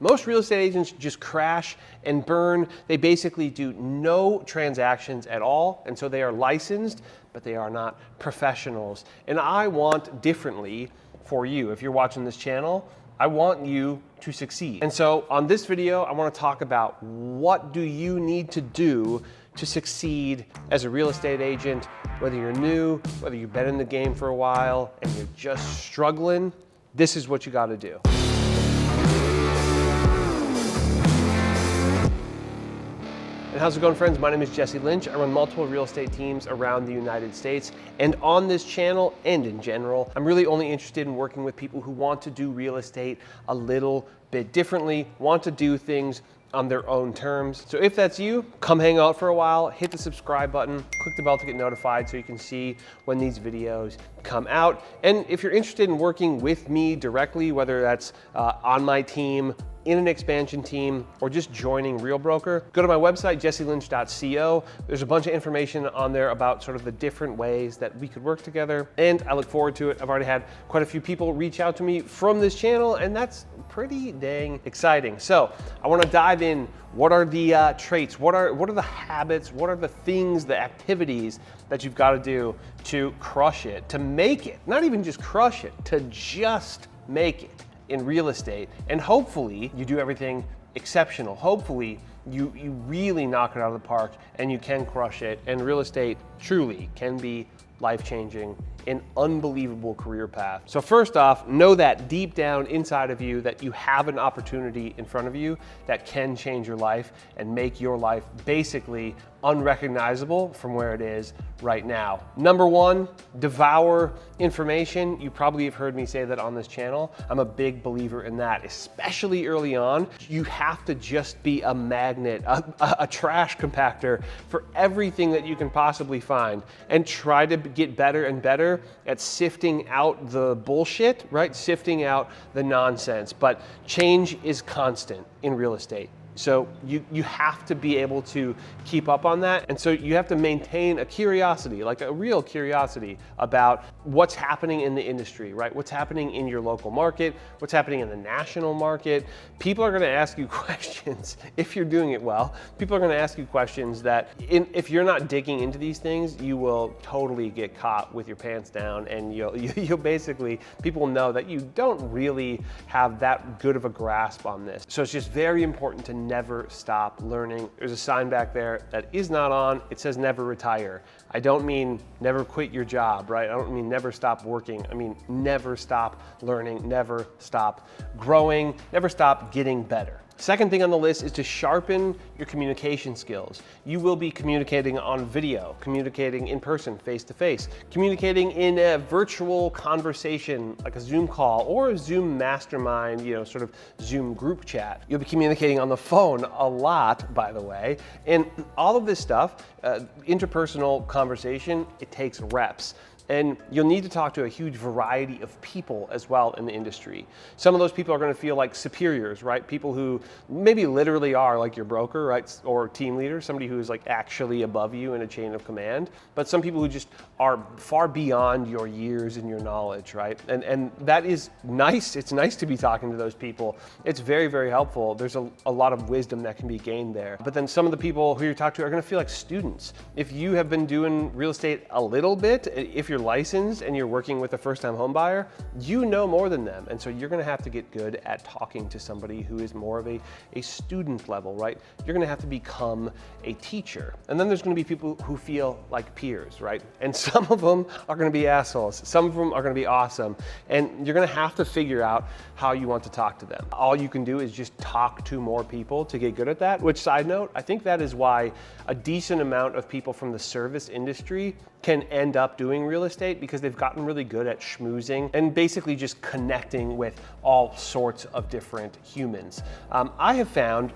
Most real estate agents just crash and burn. They basically do no transactions at all, and so they are licensed, but they are not professionals. And I want differently for you. If you're watching this channel, I want you to succeed. And so on this video, I want to talk about what do you need to do to succeed as a real estate agent, whether you're new, whether you've been in the game for a while and you're just struggling. This is what you got to do. And how's it going, friends? My name is Jesse Lynch. I run multiple real estate teams around the United States. And on this channel and in general, I'm really only interested in working with people who want to do real estate a little bit differently, want to do things on their own terms. So if that's you, come hang out for a while, hit the subscribe button, click the bell to get notified so you can see when these videos come out. And if you're interested in working with me directly, whether that's on my team, in an expansion team, or just joining Real Broker, go to my website, jesselynch.co. There's a bunch of information on there about sort of the different ways that we could work together, and I look forward to it. I've already had quite a few people reach out to me from this channel, and that's pretty dang exciting. So I wanna dive in. What are the traits? What are the habits? What are the things, the activities that you've gotta do to crush it, to make it, not even just crush it, to just make it in real estate? And hopefully you do everything exceptional. Hopefully you really knock it out of the park and you can crush it. And real estate truly can be life-changing, an unbelievable career path. So first off, know that deep down inside of you that you have an opportunity in front of you that can change your life and make your life basically unrecognizable from where it is right now. Number one, devour information. You probably have heard me say that on this channel. I'm a big believer in that, especially early on. You have to just be a magnet, a trash compactor for everything that you can possibly find, and try to get better and better at sifting out the bullshit, right? Sifting out the nonsense. But change is constant in real estate. So you have to be able to keep up on that. And so you have to maintain a curiosity, like a real curiosity about what's happening in the industry, right? What's happening in your local market, what's happening in the national market. People are gonna ask you questions if you're doing it well. People are gonna ask you questions that if you're not digging into these things, you will totally get caught with your pants down, and you'll basically, people know that you don't really have that good of a grasp on this. So it's just very important to never stop learning. There's a sign back there that is not on. It says never retire. I don't mean never quit your job, right? I don't mean never stop working. I mean never stop learning, never stop growing, never stop getting better. Second thing on the list is to sharpen your communication skills. You will be communicating on video, communicating in person, face-to-face, communicating in a virtual conversation like a Zoom call or a Zoom mastermind, sort of Zoom group chat. You'll be communicating on the phone a lot, by the way. And all of this stuff, interpersonal conversation, it takes reps. And you'll need to talk to a huge variety of people as well in the industry. Some of those people are going to feel like superiors, right? People who maybe literally are like your broker, right? Or team leader, somebody who is like actually above you in a chain of command. But some people who just are far beyond your years and your knowledge, right? And that is nice. It's nice to be talking to those people. It's very, very helpful. There's a lot of wisdom that can be gained there. But then some of the people who you're talking to are going to feel like students. If you have been doing real estate a little bit, if you're licensed and you're working with a first-time home buyer, you know more than them. And so you're gonna have to get good at talking to somebody who is more of a student level, right? You're gonna have to become a teacher. And then there's gonna be people who feel like peers, right? And some of them are gonna be assholes. Some of them are gonna be awesome. And you're gonna have to figure out how you want to talk to them. All you can do is just talk to more people to get good at that, which, side note, I think that is why a decent amount of people from the service industry can end up doing real estate, because they've gotten really good at schmoozing and basically just connecting with all sorts of different humans. I have found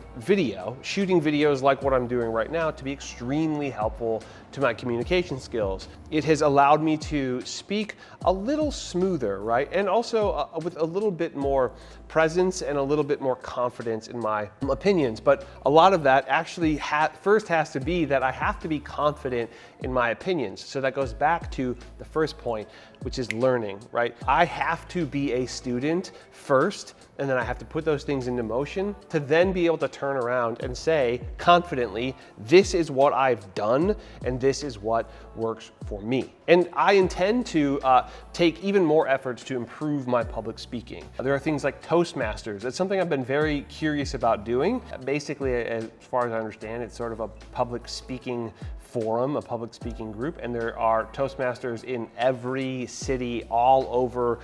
shooting videos like what I'm doing right now, to be extremely helpful to my communication skills. It has allowed me to speak a little smoother, right? And also with a little bit more presence and a little bit more confidence in my opinions. But a lot of that actually first has to be that I have to be confident in my opinions. So that goes back to the first point, which is learning, right? I have to be a student first, and then I have to put those things into motion to then be able to turn around and say confidently, this is what I've done and this is what works for me. And I intend to take even more efforts to improve my public speaking. There are things like Toastmasters. It's something I've been very curious about doing. Basically, as far as I understand, it's sort of a public speaking forum, a public speaking group, and there are Toastmasters in every city all over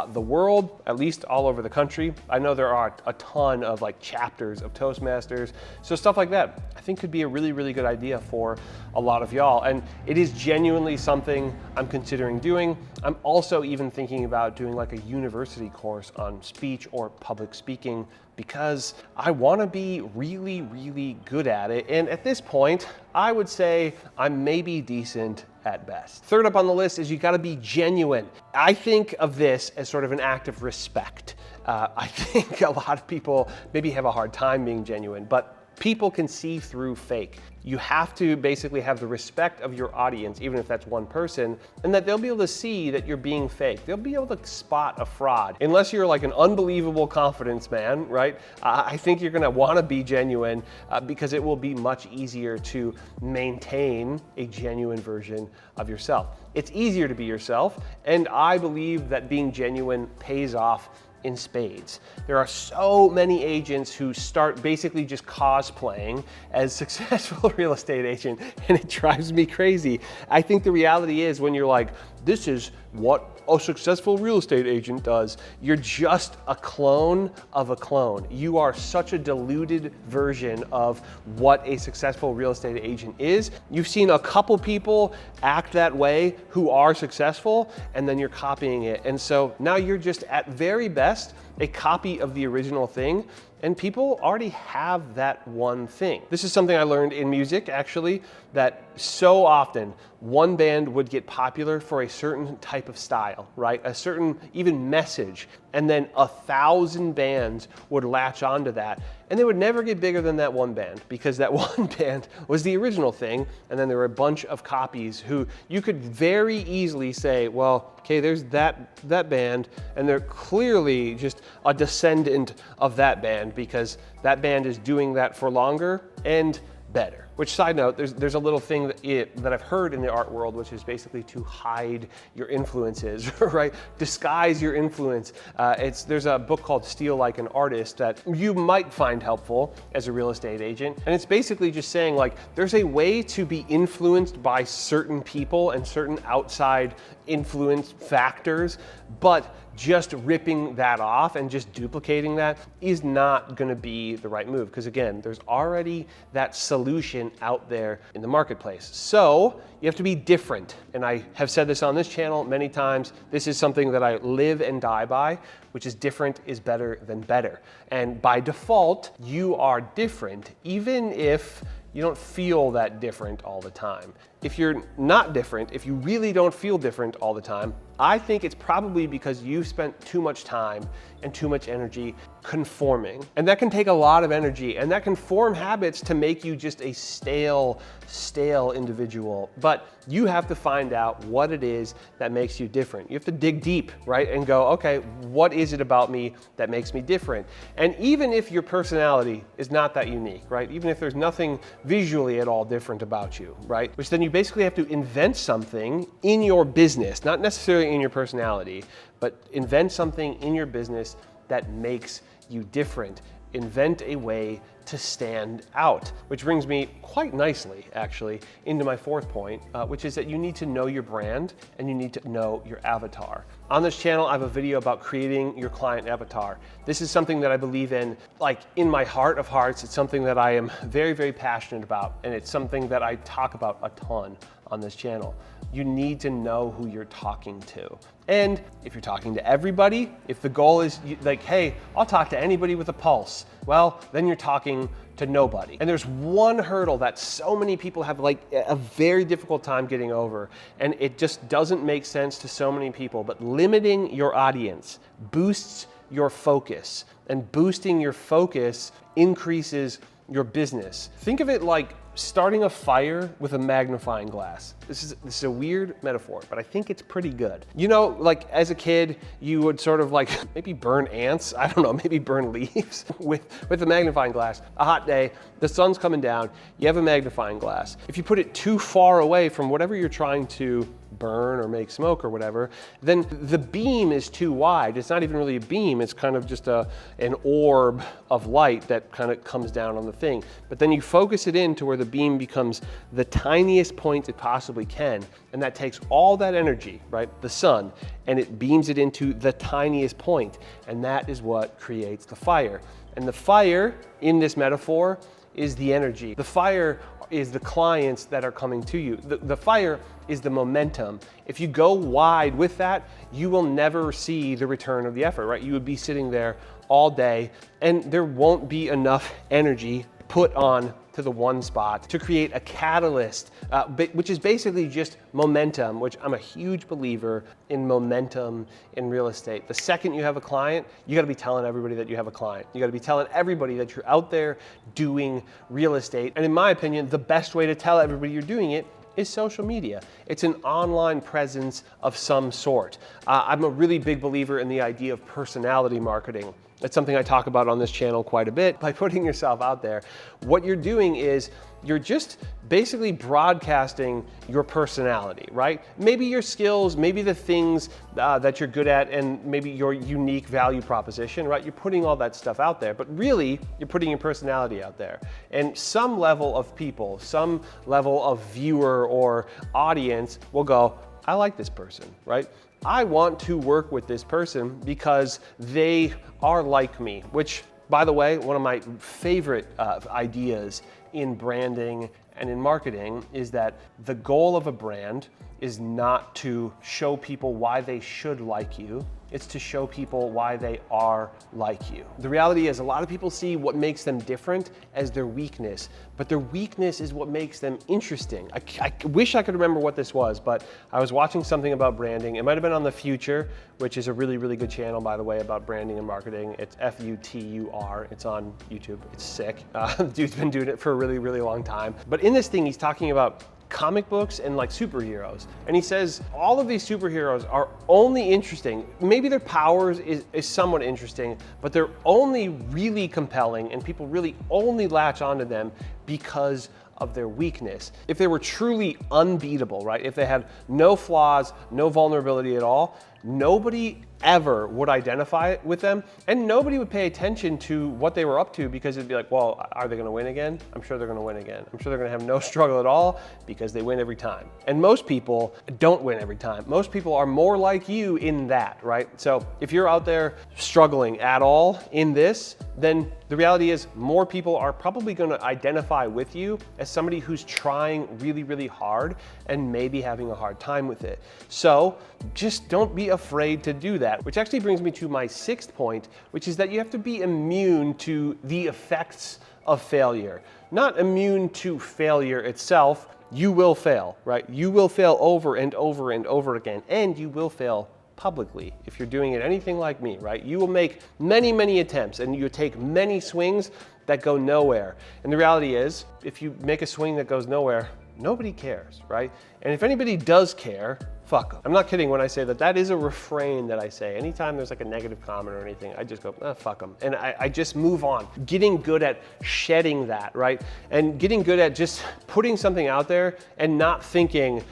the world, at least all over the country. I know there are a ton of like chapters of Toastmasters, so stuff like that I think could be a really, really good idea for a lot of y'all, and it is genuinely something I'm considering doing. I'm also even thinking about doing like a university course on speech or public speaking because I want to be really, really good at it. And at this point, I would say I'm maybe decent at best. Third up on the list is you got to be genuine. I think of this as sort of an act of respect. I think a lot of people maybe have a hard time being genuine, but people can see through fake. You have to basically have the respect of your audience, even if that's one person, and that they'll be able to see that you're being fake. They'll be able to spot a fraud. Unless you're like an unbelievable confidence man, right? I think you're gonna wanna be genuine because it will be much easier to maintain a genuine version of yourself. It's easier to be yourself, and I believe that being genuine pays off in spades. There are so many agents who start basically just cosplaying as successful real estate agent, and it drives me crazy. I think the reality is when you're like, this is what a successful real estate agent does, you're just a clone of a clone. You are such a diluted version of what a successful real estate agent is. You've seen a couple people act that way who are successful, and then you're copying it. And so now you're just at very best a copy of the original thing, and people already have that one thing. This is something I learned in music, actually, that so often one band would get popular for a certain type of style, right? A certain even message, and then 1,000 bands would latch onto that, and they would never get bigger than that one band because that one band was the original thing, and then there were a bunch of copies who you could very easily say, well, okay, there's that band, and they're clearly just a descendant of that band because that band is doing that for longer and better. Which, side note, there's a little thing that I've heard in the art world, which is basically to hide your influences, right? Disguise your influence. There's a book called Steal Like an Artist that you might find helpful as a real estate agent. And it's basically just saying like, there's a way to be influenced by certain people and certain outside influence factors, but just ripping that off and just duplicating that is not gonna be the right move. Because again, there's already that solution out there in the marketplace. So you have to be different. And I have said this on this channel many times. This is something that I live and die by, which is different is better than better. And by default, you are different, even if you don't feel that different all the time. If you're not different, if you really don't feel different all the time, I think it's probably because you've spent too much time and too much energy conforming. And that can take a lot of energy, and that can form habits to make you just a stale individual. But you have to find out what it is that makes you different. You have to dig deep, right? And go, okay, what is it about me that makes me different? And even if your personality is not that unique, right? Even if there's nothing visually at all different about you, right? Which then you basically have to invent something in your business, not necessarily in your personality, but invent something in your business that makes you different. Invent a way to stand out. Which brings me quite nicely, actually, into my fourth point, which is that you need to know your brand and you need to know your avatar. On this channel, I have a video about creating your client avatar. This is something that I believe in, like in my heart of hearts. It's something that I am very, very passionate about, and it's something that I talk about a ton on this channel. You need to know who you're talking to. And if you're talking to everybody, if the goal is like, hey, I'll talk to anybody with a pulse, well, then you're talking to nobody. And there's one hurdle that so many people have like a very difficult time getting over, and it just doesn't make sense to so many people, but limiting your audience boosts your focus, and boosting your focus increases your business. Think of it like starting a fire with a magnifying glass. This is a weird metaphor, but I think it's pretty good. You know, like as a kid, you would sort of like maybe burn ants, I don't know, maybe burn leaves with a magnifying glass. A hot day, the sun's coming down, you have a magnifying glass. If you put it too far away from whatever you're trying to burn or make smoke or whatever, then the beam is too wide. It's not even really a beam, it's kind of just an orb of light that kind of comes down on the thing. But then you focus it in to where the beam becomes the tiniest point it possibly can, and that takes all that energy, right, the sun, and it beams it into the tiniest point, and that is what creates the fire. And the fire, in this metaphor, is the energy. The fire is the clients that are coming to you. The fire is the momentum. If you go wide with that, you will never see the return of the effort, right? You would be sitting there all day and there won't be enough energy put on to the one spot to create a catalyst, which is basically just momentum, which I'm a huge believer in momentum in real estate. The second you have a client, you gotta be telling everybody that you have a client. You gotta be telling everybody that you're out there doing real estate. And in my opinion, the best way to tell everybody you're doing it is social media. It's an online presence of some sort. I'm a really big believer in the idea of personality marketing. It's something I talk about on this channel quite a bit. By putting yourself out there, what you're doing is you're just basically broadcasting your personality, right? Maybe your skills, maybe the things that you're good at, and maybe your unique value proposition, right? You're putting all that stuff out there, but really you're putting your personality out there. And some level of people, some level of viewer or audience will go, I like this person, right? I want to work with this person because they are like me, which, by the way, one of my favorite ideas in branding and in marketing is that the goal of a brand is not to show people why they should like you. It's to show people why they are like you. The reality is a lot of people see what makes them different as their weakness, but their weakness is what makes them interesting. I wish I could remember what this was, but I was watching something about branding. It might have been on The Future, which is a really, really good channel, by the way, about branding and marketing. It's Futur. It's on YouTube. It's sick. The dude's been doing it for a really, really long time. But in this thing, he's talking about comic books and like superheroes. And he says all of these superheroes are only interesting. Maybe their powers is somewhat interesting, but they're only really compelling and people really only latch onto them because of their weakness. If they were truly unbeatable, right? If they had no flaws, no vulnerability at all, nobody ever would identify with them, and nobody would pay attention to what they were up to because it'd be like, well, are they gonna win again? I'm sure they're gonna win again. I'm sure they're gonna have no struggle at all because they win every time. And most people don't win every time. Most people are more like you in that, right? So if you're out there struggling at all in this, then the reality is more people are probably gonna identify with you as somebody who's trying really, really hard and maybe having a hard time with it. So just don't be afraid to do that, which actually brings me to my sixth point, which is that you have to be immune to the effects of failure. Not immune to failure itself. You will fail, right? You will fail over and over and over again, and you will fail publicly if you're doing it anything like me, right? You will make many, many attempts and you take many swings that go nowhere. And the reality is, if you make a swing that goes nowhere, nobody cares, right? And if anybody does care, fuck them. I'm not kidding when I say that. That is a refrain that I say. Anytime there's like a negative comment or anything, I just go, fuck them. And I just move on. Getting good at shedding that, right? And getting good at just putting something out there and not thinking,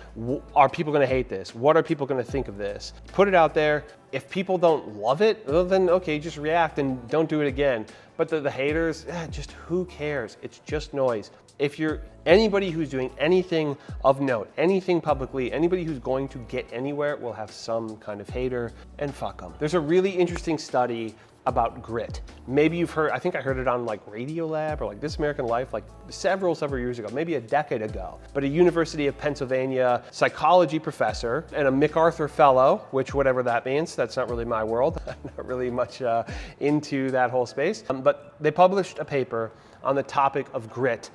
are people gonna hate this? What are people gonna think of this? Put it out there. If people don't love it, well, then okay, just react and don't do it again. But the haters, just who cares? It's just noise. If you're anybody who's doing anything of note, anything publicly, anybody who's going to get anywhere will have some kind of hater, and fuck them. There's a really interesting study about grit. Maybe you've heard, I think I heard it on like Radiolab or like This American Life like several years ago, maybe a decade ago. But a University of Pennsylvania psychology professor and a MacArthur fellow, which whatever that means, that's not really my world. I'm not really much into that whole space. But they published a paper on the topic of grit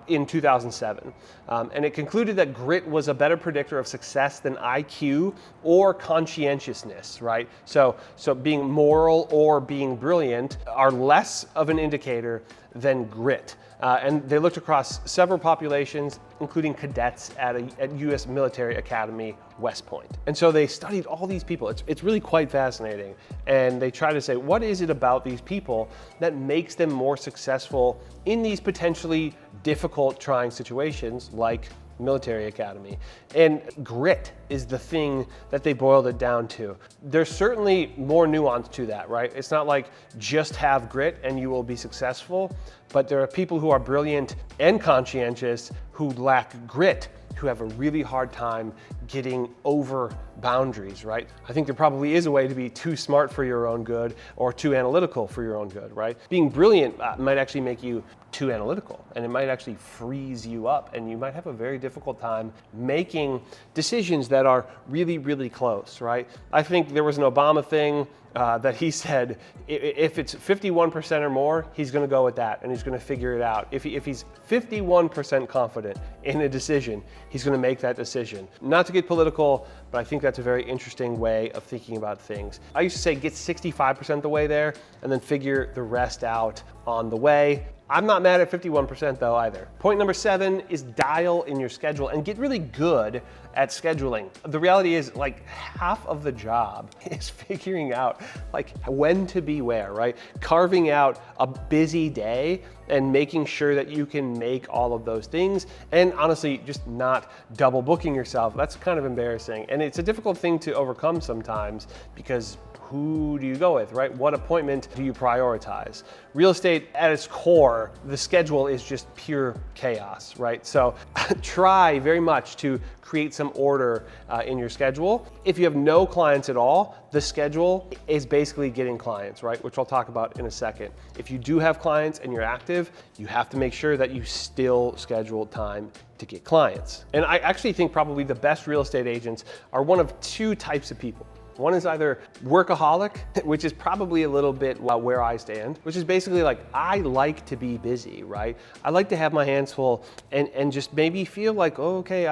in 2007. And it concluded that grit was a better predictor of success than IQ or conscientiousness, right? So being moral or for being brilliant are less of an indicator than grit. And they looked across several populations, including cadets at U.S. Military Academy, West Point. And so they studied all these people. It's really quite fascinating. And they try to say, what is it about these people that makes them more successful in these potentially difficult, trying situations like military academy? And grit is the thing that they boiled it down to. There's certainly more nuance to that, right? It's not like just have grit and you will be successful, but there are people who are brilliant and conscientious who lack grit, who have a really hard time getting over boundaries, right? I think there probably is a way to be too smart for your own good or too analytical for your own good, right? Being brilliant might actually make you too analytical, and it might actually freeze you up, and you might have a very difficult time making decisions that are really, really close, right? I think there was an Obama thing that he said, if it's 51% or more, he's gonna go with that and he's gonna figure it out. If he's 51% confident in a decision, he's gonna make that decision. Not to get political, but I think that's a very interesting way of thinking about things. I used to say get 65% the way there and then figure the rest out on the way. I'm not mad at 51% though either. Point number 7 is dial in your schedule and get really good at scheduling. The reality is like half of the job is figuring out like when to be where, right? Carving out a busy day and making sure that you can make all of those things, and honestly, just not double booking yourself. That's kind of embarrassing. And it's a difficult thing to overcome sometimes because who do you go with, right? What appointment do you prioritize? Real estate at its core, the schedule is just pure chaos, right? So try very much to create some order in your schedule. If you have no clients at all, the schedule is basically getting clients, right? Which I'll talk about in a second. If you do have clients and you're active, you have to make sure that you still schedule time to get clients. And I actually think probably the best real estate agents are one of two types of people. One is either workaholic, which is probably a little bit where I stand, which is basically like, I like to be busy, right? I like to have my hands full and just maybe feel like, oh, okay,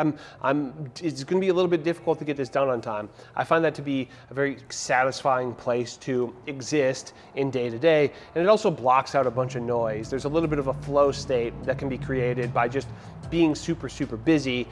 it's gonna be a little bit difficult to get this done on time. I find that to be a very satisfying place to exist in day to day. And it also blocks out a bunch of noise. There's a little bit of a flow state that can be created by just being super, super busy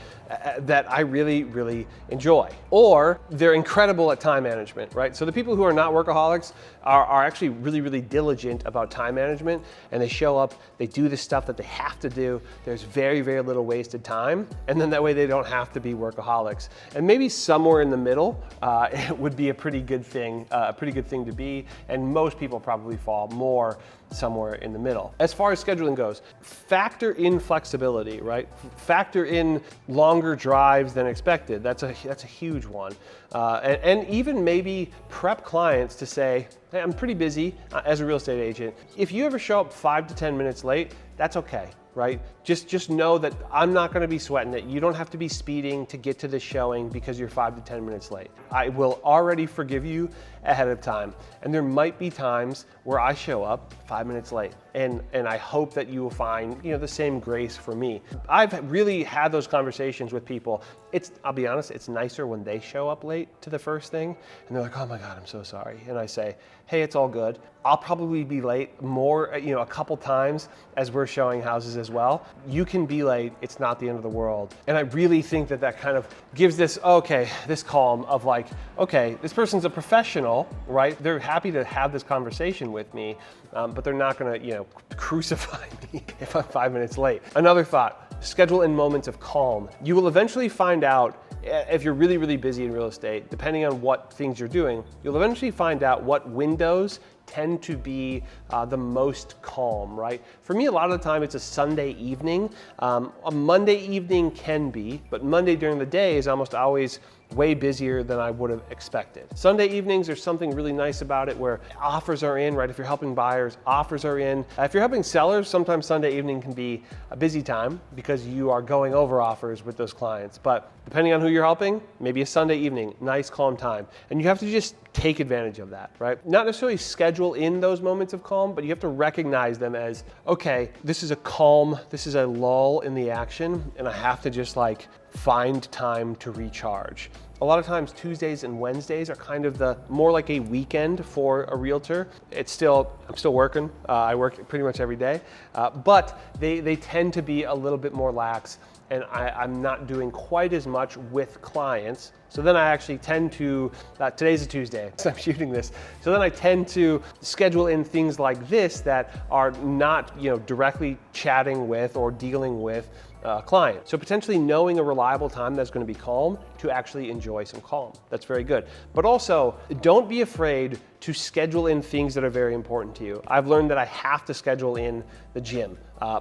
that I really, really enjoy. Or they're incredible at time management, right? So the people who are not workaholics are actually really, really diligent about time management, and they show up, they do the stuff that they have to do. There's very, very little wasted time, and then that way they don't have to be workaholics. And maybe somewhere in the middle it would be a pretty good thing to be, and most people probably fall more somewhere in the middle. As far as scheduling goes, factor in flexibility, right? Factor in longer drives than expected. That's a huge one. And even maybe prep clients to say, hey, I'm pretty busy as a real estate agent. If you ever show up 5 to 10 minutes late, that's okay, right? Just know that I'm not gonna be sweating it. You don't have to be speeding to get to this showing because you're 5 to 10 minutes late. I will already forgive you ahead of time. And there might be times where I show up 5 minutes late. And I hope that you will find, the same grace for me. I've really had those conversations with people. I'll be honest, it's nicer when they show up late to the first thing and they're like, oh my God, I'm so sorry. And I say, hey, it's all good. I'll probably be late more, a couple times as we're showing houses as well. You can be late, it's not the end of the world. And I really think that kind of gives this calm of like, okay, this person's a professional, right? They're happy to have this conversation with me, but they're not gonna, crucify me if I'm 5 minutes late. Another thought, schedule in moments of calm. You will eventually find out if you're really, really busy in real estate, depending on what things you're doing, you'll eventually find out what windows tend to be the most calm, right? For me, a lot of the time it's a Sunday evening. A Monday evening can be, but Monday during the day is almost always way busier than I would have expected. Sunday evenings, there's something really nice about it where offers are in, right? If you're helping buyers, offers are in. If you're helping sellers, sometimes Sunday evening can be a busy time because you are going over offers with those clients. But depending on who you're helping, maybe a Sunday evening, nice calm time. And you have to just take advantage of that, right? Not necessarily schedule in those moments of calm, but you have to recognize them as, okay, this is a lull in the action, and I have to just find time to recharge. A lot of times Tuesdays and Wednesdays are kind of the more like a weekend for a realtor. I'm still working. I work pretty much every day, but they tend to be a little bit more lax, and I'm not doing quite as much with clients. So then I actually tend to, today's a Tuesday, so I'm shooting this. So then I tend to schedule in things like this that are not, directly chatting with or dealing with client. So potentially knowing a reliable time that's going to be calm to actually enjoy some calm. That's very good. But also, don't be afraid to schedule in things that are very important to you. I've learned that I have to schedule in the gym.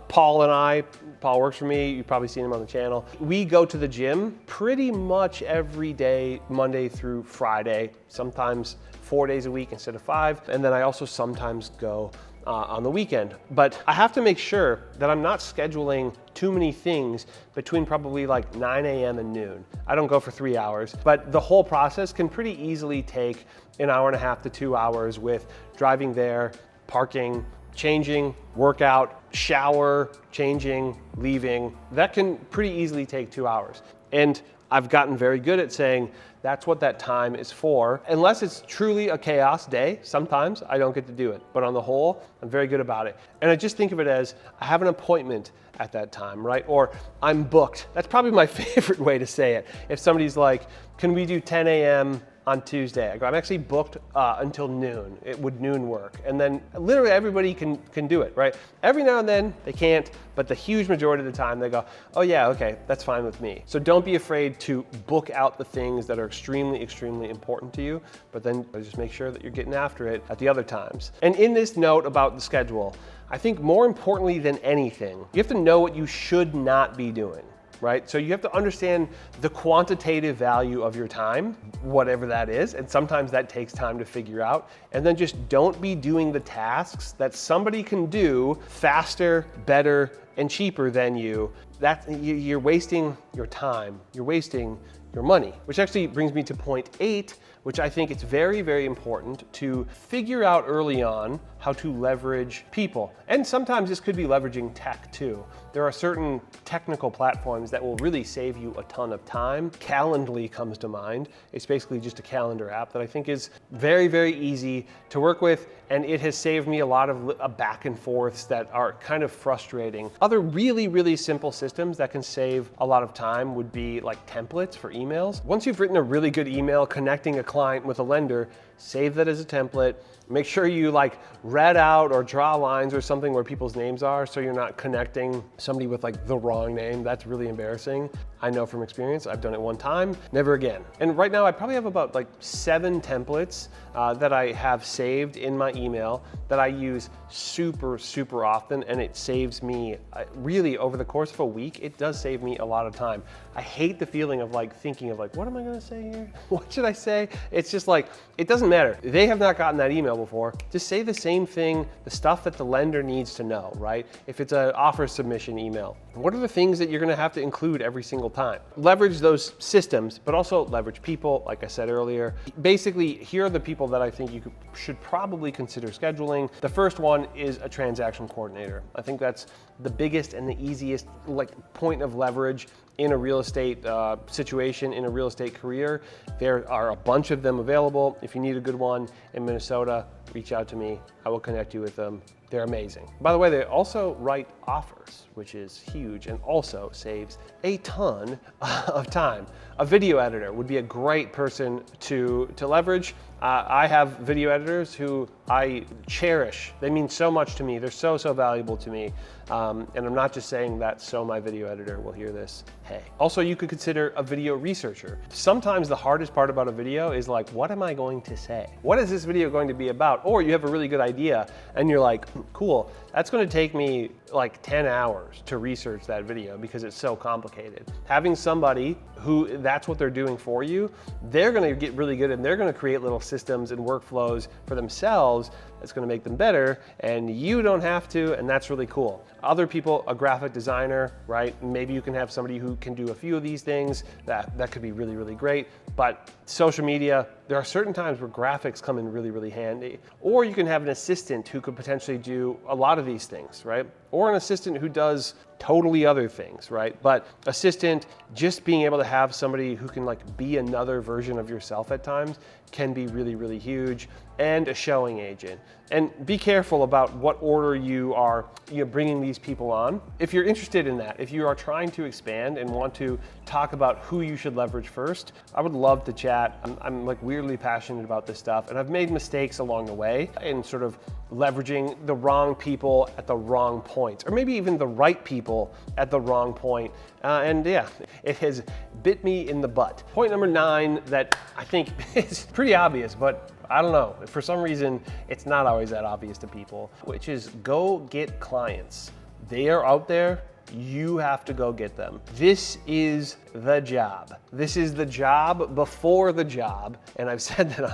Paul works for me, you've probably seen him on the channel. We go to the gym pretty much every day, Monday through Friday, sometimes 4 days a week instead of 5. And then I also sometimes go on the weekend. But I have to make sure that I'm not scheduling too many things between probably like 9 a.m. and noon. I don't go for 3 hours, but the whole process can pretty easily take an hour and a half to 2 hours with driving there, parking, changing, workout, shower, changing, leaving. That can pretty easily take 2 hours. And I've gotten very good at saying that's what that time is for. Unless it's truly a chaos day, sometimes I don't get to do it. But on the whole, I'm very good about it. And I just think of it as I have an appointment at that time, right? Or I'm booked. That's probably my favorite way to say it. If somebody's like, can we do 10 a.m. on Tuesday? I go, I'm actually booked until noon. Would noon work? And then literally everybody can do it, right? Every now and then they can't, but the huge majority of the time they go, oh yeah, okay, that's fine with me. So don't be afraid to book out the things that are extremely, extremely important to you, but then just make sure that you're getting after it at the other times. And in this note about the schedule, I think more importantly than anything, you have to know what you should not be doing. Right? So you have to understand the quantitative value of your time, whatever that is, and sometimes that takes time to figure out. And then just don't be doing the tasks that somebody can do faster, better, and cheaper than you. You're wasting your time, you're wasting your money. Which actually brings me to point 8, which I think it's very, very important to figure out early on how to leverage people. And sometimes this could be leveraging tech too. There are certain technical platforms that will really save you a ton of time. Calendly comes to mind. It's basically just a calendar app that I think is very, very easy to work with, and it has saved me a lot of back and forths that are kind of frustrating. Other really, really simple systems that can save a lot of time would be like templates for emails. Once you've written a really good email connecting a client with a lender, save that as a template. Make sure you like red out or draw lines or something where people's names are so you're not connecting somebody with like the wrong name. That's really embarrassing. I know from experience, I've done it one time, never again. And right now I probably have about like 7 templates that I have saved in my email that I use super, super often, and it saves me really over the course of a week, it does save me a lot of time. I hate the feeling of like thinking of like, what am I gonna say here? What should I say? It's just like, it doesn't matter. They have not gotten that email before. Just say the same thing, the stuff that the lender needs to know, right? If it's an offer submission email, what are the things that you're gonna have to include every single time? Leverage those systems, but also leverage people, like I said earlier. Basically, here are the people that I think you should probably consider scheduling. The first one is a transaction coordinator. I think that's the biggest and the easiest point of leverage in a real estate situation, in a real estate career. There are a bunch of them available. If you need a good one in Minnesota, reach out to me. I will connect you with them. They're amazing. By the way, they also write offers, which is huge and also saves a ton of time. A video editor would be a great person to leverage. I have video editors who I cherish. They mean so much to me. They're so, so valuable to me. And I'm not just saying that so my video editor will hear this. Hey. Also, you could consider a video researcher. Sometimes the hardest part about a video is like, what am I going to say? What is this video going to be about? Or you have a really good idea and you're like, cool, that's going to take me like 10 hours to research that video because it's so complicated. Having somebody who that's what they're doing for you, they're going to get really good and they're going to create little systems and workflows for themselves that's going to make them better, and you don't have to, and that's really cool. Other people, a graphic designer, right? Maybe you can have somebody who can do a few of these things. That could be really, really great. But social media, there are certain times where graphics come in really, really handy. Or you can have an assistant who could potentially do a lot of these things, right? Or an assistant who does totally other things, right? But assistant, just being able to have somebody who can like be another version of yourself at times can be really, really huge. And a showing agent. And be careful about what order you are bringing these people on. If you're interested in that, if you are trying to expand and want to talk about who you should leverage first, I would love to chat. I'm like weirdly passionate about this stuff, and I've made mistakes along the way in sort of leveraging the wrong people at the wrong points, or maybe even the right people at the wrong point. And yeah, it has bit me in the butt. Point number 9 that I think is pretty obvious, but I don't know, for some reason, it's not always that obvious to people, which is go get clients. They are out there, you have to go get them. This is the job. This is the job before the job, and I've said that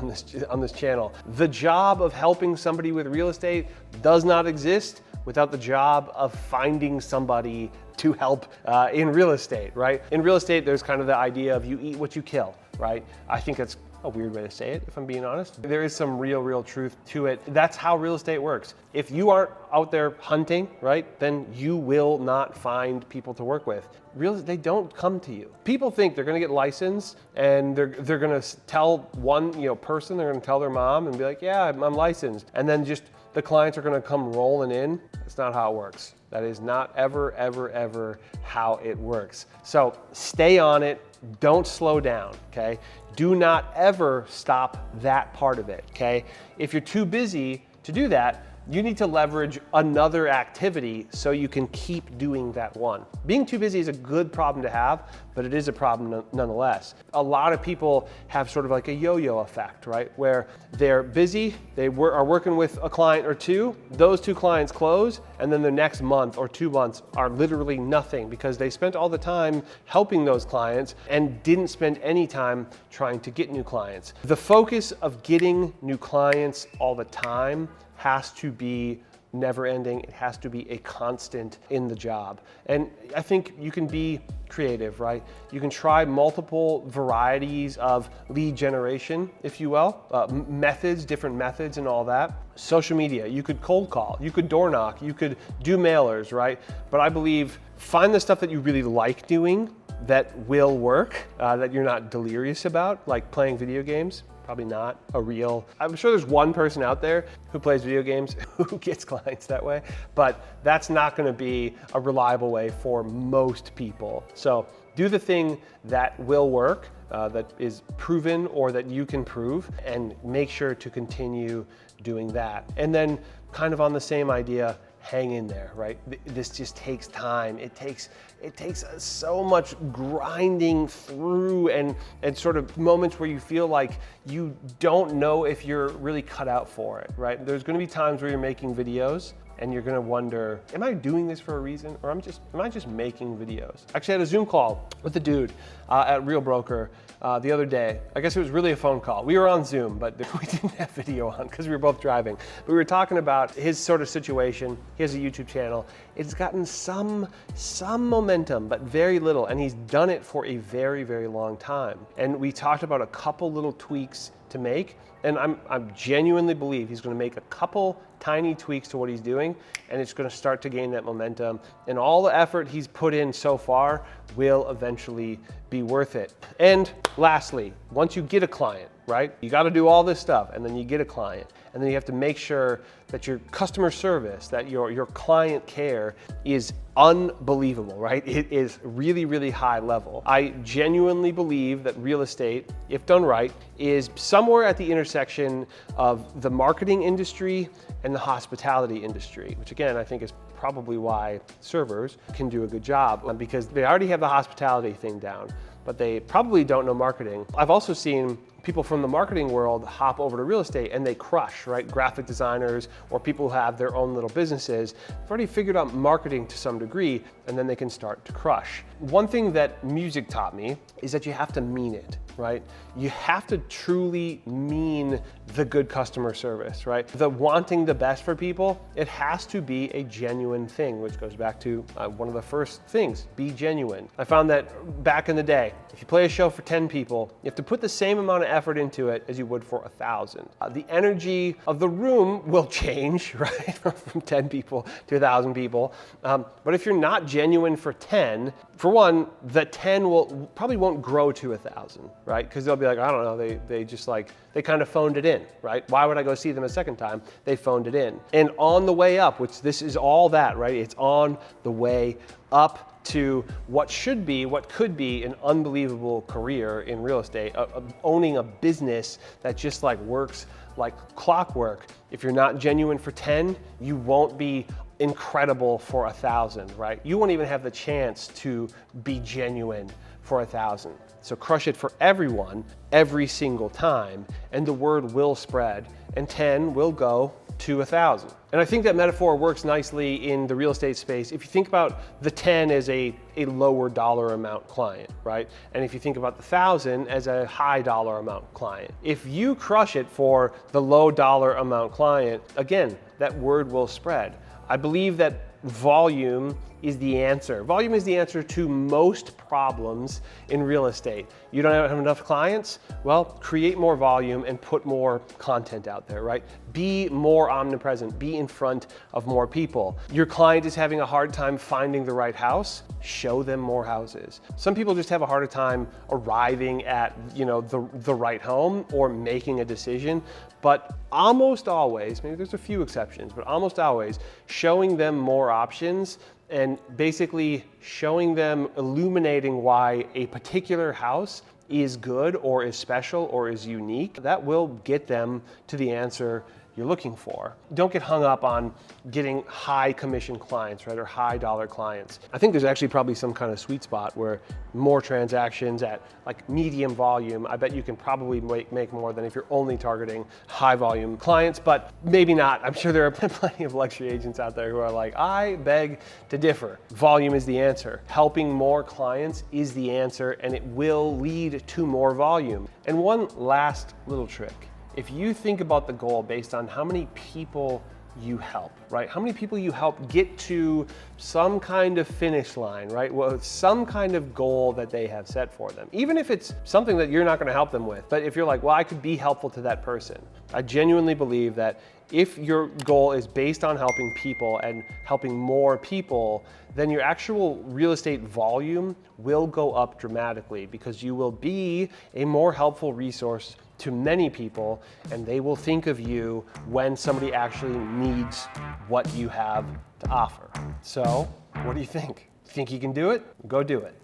on this channel. The job of helping somebody with real estate does not exist without the job of finding somebody to help in real estate, right? In real estate, there's kind of the idea of you eat what you kill, right? I think that's a weird way to say it, if I'm being honest. There is some real truth to it. That's how real estate works. If you aren't out there hunting, right, then you will not find people to work with. They don't come to you. People think they're gonna get licensed and they're gonna tell one person, they're gonna tell their mom and be like, yeah, I'm licensed. And then just the clients are gonna come rolling in. That's not how it works. That is not ever how it works. So stay on it, don't slow down, okay? Do not ever stop that part of it, okay? If you're too busy to do that, you need to leverage another activity so you can keep doing that one. Being too busy is a good problem to have, but it is a problem nonetheless. A lot of people have sort of like a yo-yo effect, right? Where they're busy, they are working with a client or two, those 2 clients close, and then the next month or 2 months are literally nothing because they spent all the time helping those clients and didn't spend any time trying to get new clients. The focus of getting new clients all the time has to be never ending. It has to be a constant in the job. And I think you can be creative, right? You can try multiple varieties of lead generation, if you will, different methods and all that. Social media, you could cold call, you could door knock, you could do mailers, right? But I believe find the stuff that you really like doing that will work, that you're not delirious about, like playing video games. Probably not I'm sure there's one person out there who plays video games who gets clients that way, but that's not gonna be a reliable way for most people. So do the thing that will work, that is proven or that you can prove, and make sure to continue doing that. And then kind of on the same idea, hang in there, right? This just takes time. It takes so much grinding through and sort of moments where you feel like you don't know if you're really cut out for it, right? There's gonna be times where you're making videos and you're gonna wonder, am I doing this for a reason, or am I just making videos? Actually, I had a Zoom call with a dude at Real Broker the other day. I guess it was really a phone call. We were on Zoom, but we didn't have video on because we were both driving. We were talking about his sort of situation. He has a YouTube channel. It's gotten some momentum, but very little, and he's done it for a very long time. And we talked about a couple little tweaks to make, and I genuinely believe he's gonna make a couple tiny tweaks to what he's doing, and it's gonna start to gain that momentum. And all the effort he's put in so far will eventually be worth it. And lastly, once you get a client, right? You gotta do all this stuff, and then you get a client. And then you have to make sure that your customer service, that your client care is unbelievable, right? It is really high level. I genuinely believe that real estate, if done right, is somewhere at the intersection of the marketing industry and the hospitality industry, which again, I think is probably why servers can do a good job, because they already have the hospitality thing down, but they probably don't know marketing. I've also seen people from the marketing world hop over to real estate and they crush, right? Graphic designers or people who have their own little businesses have already figured out marketing to some degree, and then they can start to crush. One thing that music taught me is that you have to mean it. right? You have to truly mean the good customer service, right? The wanting the best for people, it has to be a genuine thing, which goes back to one of the first things, be genuine. I found that back in the day, if you play a show for 10 people, you have to put the same amount of effort into it as you would for 1,000. The energy of the room will change, right? From 10 people to 1,000 people. But if you're not genuine for 10, for one, the 10 probably won't grow to 1,000, right? Because they'll be like, I don't know, they kind of phoned it in, right? Why would I go see them a second time? They phoned it in. And on the way up, which this is all that, right? It's on the way up to what could be an unbelievable career in real estate, owning a business that just like works like clockwork. If you're not genuine for 10, you won't be incredible for 1,000, right? You won't even have the chance to be genuine for 1,000. So crush it for everyone, every single time, and the word will spread, and 10 will go to 1,000. And I think that metaphor works nicely in the real estate space. If you think about the 10 as a lower dollar amount client, right? And if you think about the 1,000 as a high dollar amount client. If you crush it for the low dollar amount client, again, that word will spread. I believe that volume is the answer. Volume is the answer to most problems in real estate. You don't have enough clients? Well, create more volume and put more content out there, right? Be more omnipresent, be in front of more people. Your client is having a hard time finding the right house? Show them more houses. Some people just have a harder time arriving at, the right home or making a decision, but almost always, maybe there's a few exceptions, but almost always showing them more options and basically showing them, illuminating why a particular house is good or is special or is unique, that will get them to the answer you're looking for. Don't get hung up on getting high commission clients, right, or high dollar clients. I think there's actually probably some kind of sweet spot where more transactions at like medium volume, I bet you can probably make more than if you're only targeting high volume clients, but maybe not. I'm sure there are plenty of luxury agents out there who are like, I beg to differ. Volume is the answer. Helping more clients is the answer, and it will lead to more volume. And one last little trick. If you think about the goal based on how many people you help, right? How many people you help get to some kind of finish line, right? Well, some kind of goal that they have set for them. Even if it's something that you're not going to help them with, but if you're like, well, I could be helpful to that person. I genuinely believe that if your goal is based on helping people and helping more people, then your actual real estate volume will go up dramatically because you will be a more helpful resource to many people, and they will think of you when somebody actually needs what you have to offer. So, what do you think? Think you can do it? Go do it.